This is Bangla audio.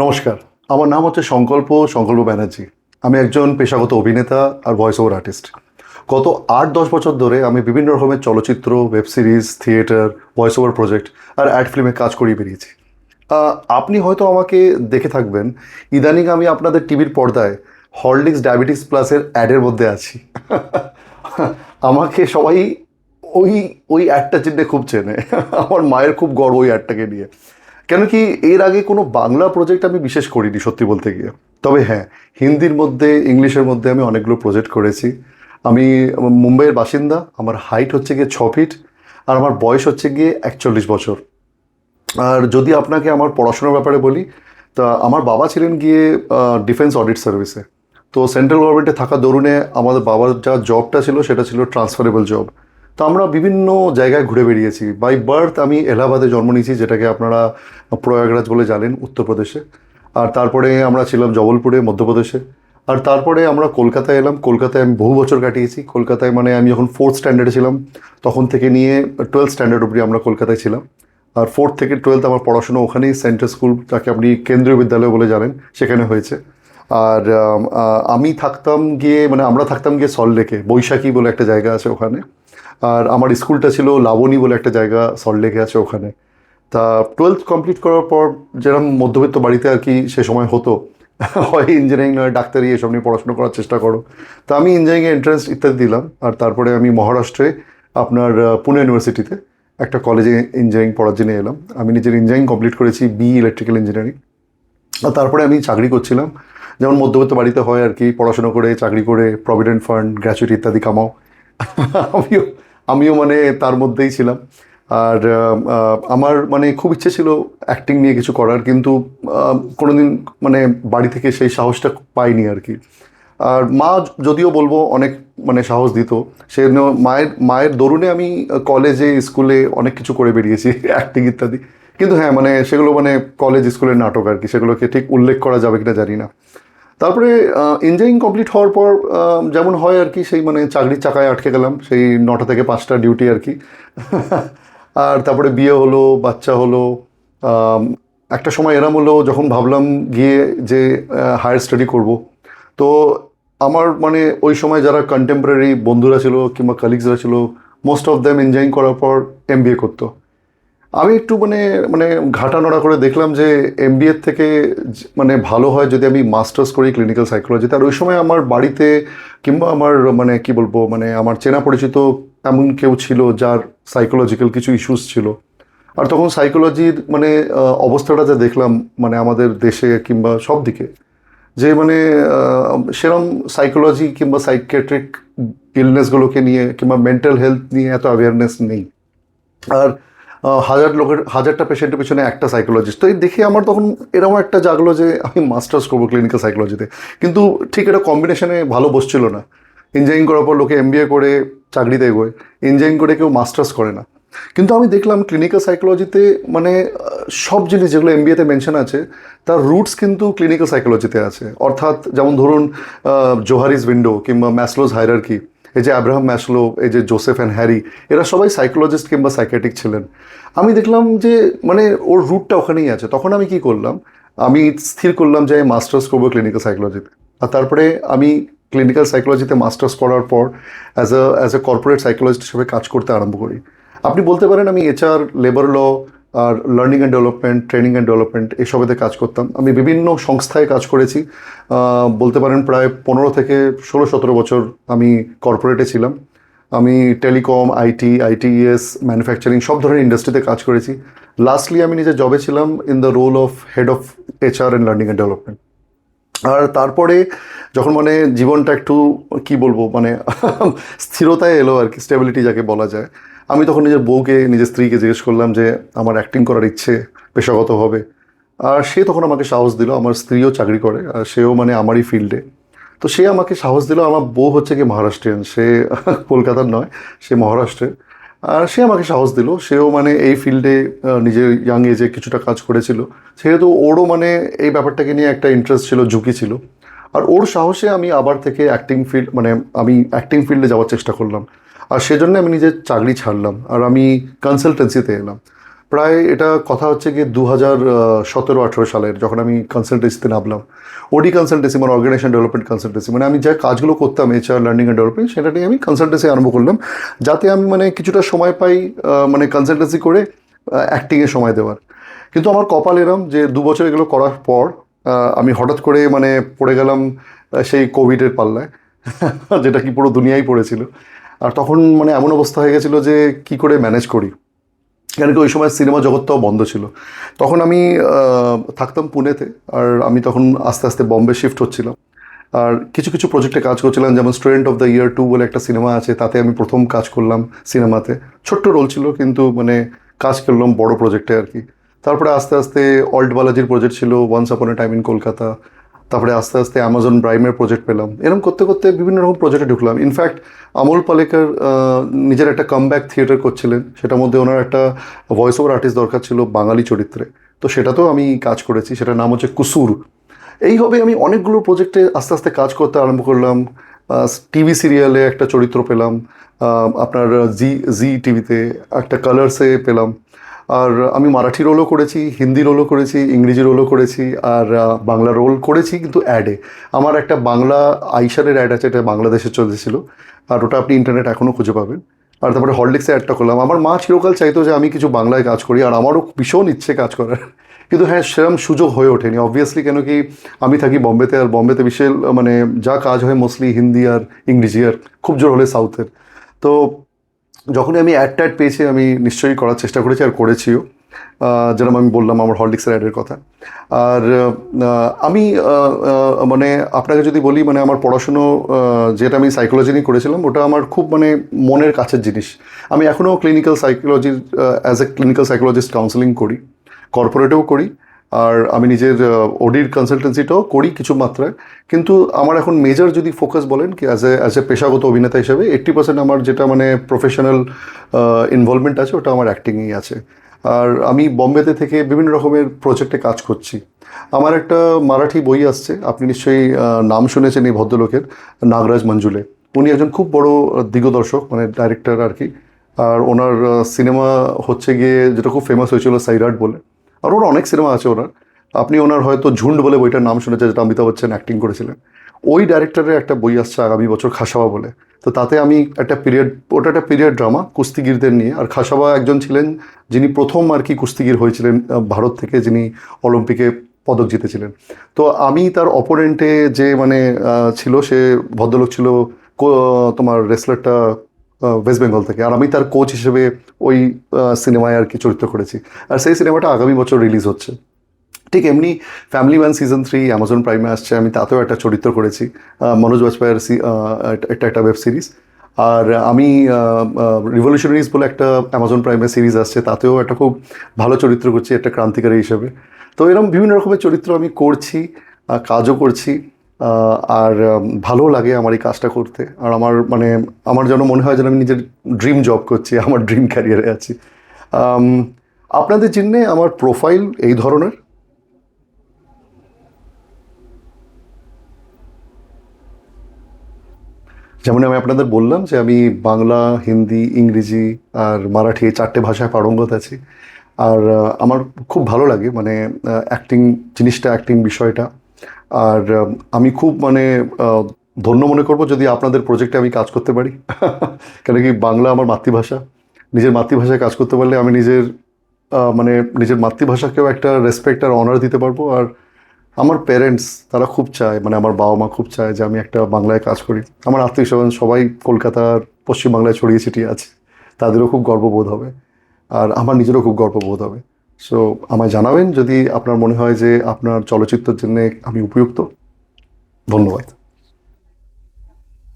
নমস্কার, আমার নাম হচ্ছে সংকল্প ব্যানার্জি। আমি একজন পেশাগত অভিনেতা আর ভয়েস ওভার আর্টিস্ট। গত ৮-১০ বছর ধরে আমি বিভিন্ন রকমের চলচ্চিত্র, web series, theatre, voice over project আর অ্যাড ফিল্মে কাজ করিয়ে বেরিয়েছি। আপনি হয়তো আমাকে দেখে থাকবেন, ইদানিং আমি আপনাদের টিভির পর্দায় হরলিক্স ডায়াবেটিস প্লাসের অ্যাডের মধ্যে আছি। আমাকে সবাই ওই ওই অ্যাডটা চিনতে খুব চেনে। আমার মায়ের খুব গর্ব ওই অ্যাডটাকে নিয়ে। কেন কি এর আগে কোনো বাংলা প্রজেক্ট আমি বিশেষ করিনি সত্যি বলতে গিয়ে। তবে হ্যাঁ, হিন্দির মধ্যে, ইংলিশের মধ্যে আমি অনেকগুলো প্রজেক্ট করেছি। আমি মুম্বাইয়ের বাসিন্দা, আমার হাইট হচ্ছে গিয়ে 6 ফিট আর আমার বয়স হচ্ছে গিয়ে 41 বছর। আর যদি আপনাকে আমার পড়াশোনার ব্যাপারে বলি, তা আমার বাবা ছিলেন গিয়ে ডিফেন্স অডিট সার্ভিসে। তো সেন্ট্রাল গভর্নমেন্টে থাকা দরুনে আমাদের বাবার যা জবটা ছিল সেটা ছিল ট্রান্সফারেবল জব। তো আমরা বিভিন্ন জায়গায় ঘুরে বেরিয়েছি। বাই বার্থ আমি এলাহাবাদে জন্ম নিয়েছি, যেটাকে আপনারা প্রয়াগরাজ বলে জানেন, উত্তরপ্রদেশে। আর তারপরে আমরা ছিলাম জবলপুরে, মধ্যপ্রদেশে। আর তারপরে আমরা কলকাতায় এলাম। কলকাতায় আমি বহু বছর কাটিয়েছি। কলকাতায় মানে আমি যখন 4th স্ট্যান্ডার্ডে ছিলাম তখন থেকে নিয়ে 12th স্ট্যান্ডার্ড অবধি আমরা কলকাতায় ছিলাম। আর 4th থেকে 12th আমার পড়াশোনা ওখানেই, সেন্ট্রাল স্কুল, যাকে আপনি কেন্দ্রীয় বিদ্যালয় বলে জানেন, সেখানে হয়েছে। আর আমি থাকতাম গিয়ে, মানে আমরা থাকতাম গিয়ে সল্টলেকে, বৈশাখী বলে একটা জায়গা আছে ওখানে। আর আমার স্কুলটা ছিল লাবণী বলে একটা জায়গা সল্টলেকে আছে ওখানে। তা 12th কমপ্লিট করার পর যেরকম মধ্যবিত্ত বাড়িতে আর কি সে সময় হতো, হয় ইঞ্জিনিয়ারিং নয় ডাক্তারি, এসব নিয়ে পড়াশোনা করার চেষ্টা করো। তা আমি ইঞ্জিনিয়ারিংয়ে এন্ট্রান্স ইত্যাদি দিলাম। আর তারপরে আমি মহারাষ্ট্রে আপনার পুনে ইউনিভার্সিটিতে একটা কলেজে ইঞ্জিনিয়ারিং পড়ার জন্য এলাম। আমি নিজের ইঞ্জিনিয়ারিং কমপ্লিট করেছি, ইলেকট্রিক্যাল ইঞ্জিনিয়ারিং। আর তারপরে আমি চাকরি করছিলাম, যেমন মধ্যবিত্ত বাড়িতে হয় আর কি, পড়াশোনা করে, চাকরি করে, প্রভিডেন্ট ফান্ড, গ্র্যাচুইটি ইত্যাদি কামাও। আমিও আমিও মানে তার মধ্যেই ছিলাম। আর আমার মানে খুব ইচ্ছে ছিল অ্যাক্টিং নিয়ে কিছু করার, কিন্তু কোনোদিন মানে বাড়ি থেকে সেই সাহসটা পাইনি আর কি। আর মা, যদিও বলবো, অনেক মানে সাহস দিত। সে মায়ের দরুনে আমি কলেজে, স্কুলে অনেক কিছু করে বেরিয়েছি, অ্যাক্টিং ইত্যাদি। কিন্তু হ্যাঁ, মানে সেগুলো মানে কলেজ স্কুলের নাটক আর কি, সেগুলোকে ঠিক উল্লেখ করা যাবে কিনা জানি না। তারপরে ইঞ্জিনিয়ারিং কমপ্লিট হওয়ার পর যেমন হয় আর কি, সেই মানে চাকরির চাকায় আটকে গেলাম, সেই 9টা থেকে 5টা ডিউটি আর কি। আর তারপরে বিয়ে হলো, বাচ্চা হলো। আম, একটা সময় এরম হলো যখন ভাবলাম গিয়ে যে হায়ার স্টাডি করব। তো আমার মানে ওই সময় যারা কন্টেম্পোরারি বন্ধুরা ছিল কিংবা কালিগসরা ছিল, মোস্ট অফ দ্যাম ইঞ্জিনিয়ারিং করার পর এমবিএ করতো। আমি একটু মানে মানে ঘাটানোড়া করে দেখলাম যে এমবিএর থেকে মানে ভালো হয় যদি আমি মাস্টার্স করি ক্লিনিক্যাল সাইকোলজিতে। আর ওই সময় আমার বাড়িতে কিংবা আমার মানে কি বলবো, মানে আমার চেনা পরিচিত এমন কেউ ছিল যার সাইকোলজিক্যাল কিছু ইস্যুস ছিল। আর তখন সাইকোলজির মানে অবস্থাটা যা দেখলাম, মানে আমাদের দেশে কিংবা সব দিকে, যে মানে সেরম সাইকোলজি কিংবা সাইকিয়াট্রিক ইলনেসগুলোকে নিয়ে কিংবা মেন্টাল হেলথ নিয়ে এত অ্যাওয়ারনেস নেই। আর হাজারটা পেশেন্টের পিছনে একটা সাইকোলজিস্ট। তো এই দেখে আমার তখন এরকম একটা জাগলো যে আমি মাস্টার্স করবো ক্লিনিক্যাল সাইকোলজিতে। কিন্তু ঠিক এটা কম্বিনেশনে ভালো বসছিল না। ইঞ্জিনিয়ারিং করার পর লোকে এমবিএ করে চাকরিতে এগোয়, ইঞ্জিনিয়ারিং করে কেউ মাস্টার্স করে না। কিন্তু আমি দেখলাম ক্লিনিক্যাল সাইকোলজিতে মানে সব জিনিস যেগুলো এমবিএতে মেনশন আছে, তার রুটস কিন্তু ক্লিনিক্যাল সাইকোলজিতে আছে। অর্থাৎ যেমন ধরুন জোহারিস উইন্ডো কিংবা ম্যাসলোজ হায়ারার্কি, এই যে আব্রাহাম ম্যাসলো, এই যে জোসেফ অ্যান্ড হ্যারি, এরা সবাই সাইকোলজিস্ট কিংবা সাইকিয়াট্রিক ছিলেন। আমি দেখলাম যে মানে ওর রুটটা ওখানেই আছে। তখন আমি কি করলাম, আমি স্থির করলাম যে আমি মাস্টার্স করবো ক্লিনিক্যাল সাইকোলজিতে। আর তারপরে আমি ক্লিনিক্যাল সাইকোলজিতে মাস্টার্স করার পর অ্যাজ এ কর্পোরেট সাইকোলজিস্ট হিসেবে কাজ করতে আরম্ভ করি। আপনি বলতে পারেন আমি এইচআর, লেবার ল আর learning and development, training and development এসবেতে কাজ করতাম। আমি বিভিন্ন সংস্থায় কাজ করেছি। বলতে পারেন প্রায় 15 থেকে 16-17 বছর আমি কর্পোরেটে ছিলাম। আমি টেলিকম, আইটিএস, ম্যানুফ্যাকচারিং সব ধরনের ইন্ডাস্ট্রিতে কাজ করেছি। লাস্টলি আমি নিজের জবে ছিলাম in the role of head of HR and learning and development. আর তারপরে যখন মানে জীবনটা একটু কি বলবো মানে স্থিরতায় এলো আর কি, স্টেবিলিটি যাকে বলা যায়, আমি তখন নিজের বউকে, নিজের স্ত্রীকে জিজ্ঞেস করলাম যে আমার অ্যাক্টিং করার ইচ্ছে পেশাগতভাবে। আর সে তখন আমাকে সাহস দিল। আমার স্ত্রীও চাকরি করে আর সেও মানে আমারই ফিল্ডে। তো সে আমাকে সাহস দিল। আমার বউ হচ্ছে কি মহারাষ্ট্রিয়ান, সে কলকাতার নয়, সে মহারাষ্ট্রের। আর সে আমাকে সাহস দিল। সেও মানে এই ফিল্ডে নিজের ইয়াং এজে কিছুটা কাজ করেছিল, সেহেতু ওরও মানে এই ব্যাপারটাকে নিয়ে একটা ইন্টারেস্ট ছিল, ঝুঁকি ছিল। আর ওর সাহসে আমি আবার থেকে আমি অ্যাক্টিং ফিল্ডে যাওয়ার চেষ্টা করলাম। আর সেজন্য আমি নিজের চাকরি ছাড়লাম আর আমি কনসালটেন্সিতে এলাম। প্রায় এটা কথা হচ্ছে গিয়ে 2017-18 সালের, যখন আমি কনসালটেন্সিতে নামলাম। ওডি কনসালটেন্সি মানে অর্গানাইজেশন ডেভেলপমেন্ট কনসালটেন্সি, মানে আমি যে কাজগুলো করতাম HR লার্নিং অ্যান্ড ডেভেলপমেন্ট, সেটা নিয়ে আমি কনসালটেন্সি আরম্ভ করলাম, যাতে আমি মানে কিছুটা সময় পাই মানে কনসালটেন্সি করে অ্যাক্টিংয়ে সময় দেওয়ার। কিন্তু আমার কপাল এরম যে 2 বছর এগুলো করার পর আমি হঠাৎ করে মানে পড়ে গেলাম সেই কোভিডের পাল্লায়, যেটা কি পুরো দুনিয়াই পড়েছিল। আর তখন মানে এমন অবস্থা হয়ে গেছিলো যে কি করে ম্যানেজ করি, কেন কি ওই সময় সিনেমা জগৎটাও বন্ধ ছিল। তখন আমি থাকতাম পুনেতে, আর আমি তখন আস্তে আস্তে বম্বে শিফট হচ্ছিলাম। আর কিছু কিছু প্রজেক্টে কাজ করছিলাম, যেমন স্টুডেন্ট অফ দ্য ইয়ার 2 বলে একটা সিনেমা আছে, তাতে আমি প্রথম কাজ করলাম সিনেমাতে। ছোট্ট রোল ছিল, কিন্তু মানে কাজ করলাম বড় প্রজেক্টে আর কি। তারপরে আস্তে আস্তে অল্ট বালাজির প্রজেক্ট ছিল, once upon A time in Kolkata. তারপরে আস্তে আস্তে অ্যামাজন প্রাইমের প্রজেক্ট পেলাম। এরকম করতে করতে বিভিন্ন রকম প্রজেক্টে ঢুকলাম। ইনফ্যাক্ট আমোল পালেকার নিজের একটা কামব্যাক থিয়েটার করছিলেন, সেটার মধ্যে ওনার একটা ভয়েস ওভার আর্টিস্ট দরকার ছিল বাঙালি চরিত্রে। তো সেটাতেও আমি কাজ করেছি, সেটার নাম হচ্ছে কুসুর। এইভাবে আমি অনেকগুলো প্রজেক্টে আস্তে আস্তে কাজ করতে আরম্ভ করলাম। টিভি সিরিয়ালে একটা চরিত্র পেলাম, আপনার জি জি টিভিতে একটা কালার্সে পেলাম। আর আমি মারাঠি রোলও করেছি, হিন্দি রোলও করেছি, ইংরেজি রোলও করেছি, আর বাংলা রোল করেছি কিন্তু অ্যাডে। আমার একটা বাংলা আইসারের অ্যাড আছে, এটা বাংলাদেশে চলেছিল, আর ওটা আপনি ইন্টারনেট এখনও খুঁজে পাবেন। আর তারপরে হরলিক্সে অ্যাডটা করলাম। আমার মা চিরকাল চাইতো যে আমি কিছু বাংলায় কাজ করি, আর আমারও ভীষণ ইচ্ছে কাজ করার, কিন্তু হ্যাঁ সেরকম সুযোগ হয়ে ওঠেনি অবভিয়াসলি। কেন কি আমি থাকি বম্বেতে, আর বম্বেতে বিশেষ মানে যা কাজ হয় মোস্টলি হিন্দি আর ইংরেজি, আর খুব জোর হলে সাউথের। তো যখনই আমি অ্যাড ট্যাড পেয়েছি, আমি নিশ্চয়ই করার চেষ্টা করেছি, আর করেছিও। যেরকম আমি বললাম আমার হরলিক্সের অ্যাডের কথা। আর আমি মানে আপনাকে যদি বলি, মানে আমার পড়াশুনো যেটা আমি সাইকোলজি নিয়ে করেছিলাম, ওটা আমার খুব মানে মনের কাছের জিনিস। আমি এখনও ক্লিনিক্যাল সাইকোলজির as a clinical psychologist counselling করি, কর্পোরেটেও করি, আর আমি নিজের ওডির কনসালটেন্সিটাও করি কিছু মাত্রায়। কিন্তু আমার এখন মেজর যদি ফোকাস বলেন কি অ্যাজ এ পেশাগত অভিনেতা হিসেবে 80% আমার যেটা মানে প্রফেশনাল ইনভলভমেন্ট আছে, ওটা আমার অ্যাক্টিংয়েই আছে। আর আমি বম্বেতে থেকে বিভিন্ন রকমের প্রজেক্টে কাজ করছি। আমার একটা মারাঠি বই আসছে, আপনি নিশ্চয়ই নাম শুনেছেন এই ভদ্রলোকের, নাগরাজ মঞ্জুলে। উনি একজন খুব বড় দিগদর্শক, মানে ডাইরেক্টর আর কি। আর ওনার সিনেমা হচ্ছে গিয়ে যেটা খুব ফেমাস হয়েছিল সাইরাট বলে, আর ওর অনেক সিনেমা আছে ওনার। আপনি ওনার হয়তো ঝুন্ড বলে বইটার নাম শুনেছেন, যেটা অমিতাভ বচ্চন অ্যাক্টিং করেছিলেন। ওই ডাইরেক্টরের একটা বই আসছে আগামী বছর, খাসাবা বলে। তো তাতে আমি একটা পিরিয়ড, ওটা একটা পিরিয়ড ড্রামা কুস্তিগিরদের নিয়ে। আর খাসাবা একজন ছিলেন যিনি প্রথম আর কি কুস্তিগির হয়েছিলেন ভারত থেকে, যিনি অলিম্পিকে পদক জিতেছিলেন। তো আমি তার অপোনেন্টে যে মানে ছিল, সে ভদ্রলোক ছিল তোমার রেসলারটা ওয়েস্ট বেঙ্গল থেকে, আর আমি তার কোচ হিসেবে ওই সিনেমায় আর কি চরিত্র করেছি। আর সেই সিনেমাটা আগামী বছর রিলিজ হচ্ছে। ঠিক এমনি ফ্যামিলি ম্যান সিজন 3 অ্যামাজন প্রাইমে আসছে, আমি তাতেও একটা চরিত্র করেছি, মনোজ বাজপেয়ীর একটা ওয়েব সিরিজ। আর আমি রিভলিউশনারিজ বলে একটা অ্যামাজন প্রাইমে সিরিজ আসছে, তাতেও একটা খুব ভালো চরিত্র করছি, একটা ক্রান্তিকারী হিসেবে। তো এরকম বিভিন্ন রকমের চরিত্র আমি করছি, কাজও করছি। আর ভালো লাগে আমার এই কাজটা করতে। আর আমার মানে আমার যেন মনে হয় যেন আমি নিজের ড্রিম জব করছি, আমার ড্রিম ক্যারিয়ারে আছি। আপনাদের জন্যে আমার প্রোফাইল এই ধরনের। যেমন আমি আপনাদের বললাম যে আমি বাংলা, হিন্দি, ইংরেজি আর মারাঠি এই 4টে ভাষায় পারঙ্গত আছি। আর আমার খুব ভালো লাগে মানে অ্যাক্টিং জিনিসটা, অ্যাক্টিং বিষয়টা। আর আমি খুব মানে ধন্য মনে করব যদি আপনাদের প্রজেক্টে আমি কাজ করতে পারি। কেন কি বাংলা আমার মাতৃভাষা, নিজের মাতৃভাষায় কাজ করতে পারলে আমি নিজের মানে নিজের মাতৃভাষাকেও একটা রেসপেক্ট আর অনার দিতে পারবো। আর আমার প্যারেন্টস তারা খুব চায়, মানে আমার বাবা মা খুব চায় যে আমি একটা বাংলায় কাজ করি। আমার আত্মীয় স্বজন সবাই কলকাতার পশ্চিমবাংলায় ছড়িয়ে ছিটিয়ে আছে, তাদেরও খুব গর্ববোধ হবে, আর আমার নিজেরও খুব গর্ববোধ হবে। সো আমায় জানাবেন যদি আপনার মনে হয় যে আপনার চলচ্চিত্রের জন্য আমি উপযুক্ত। ধন্যবাদ।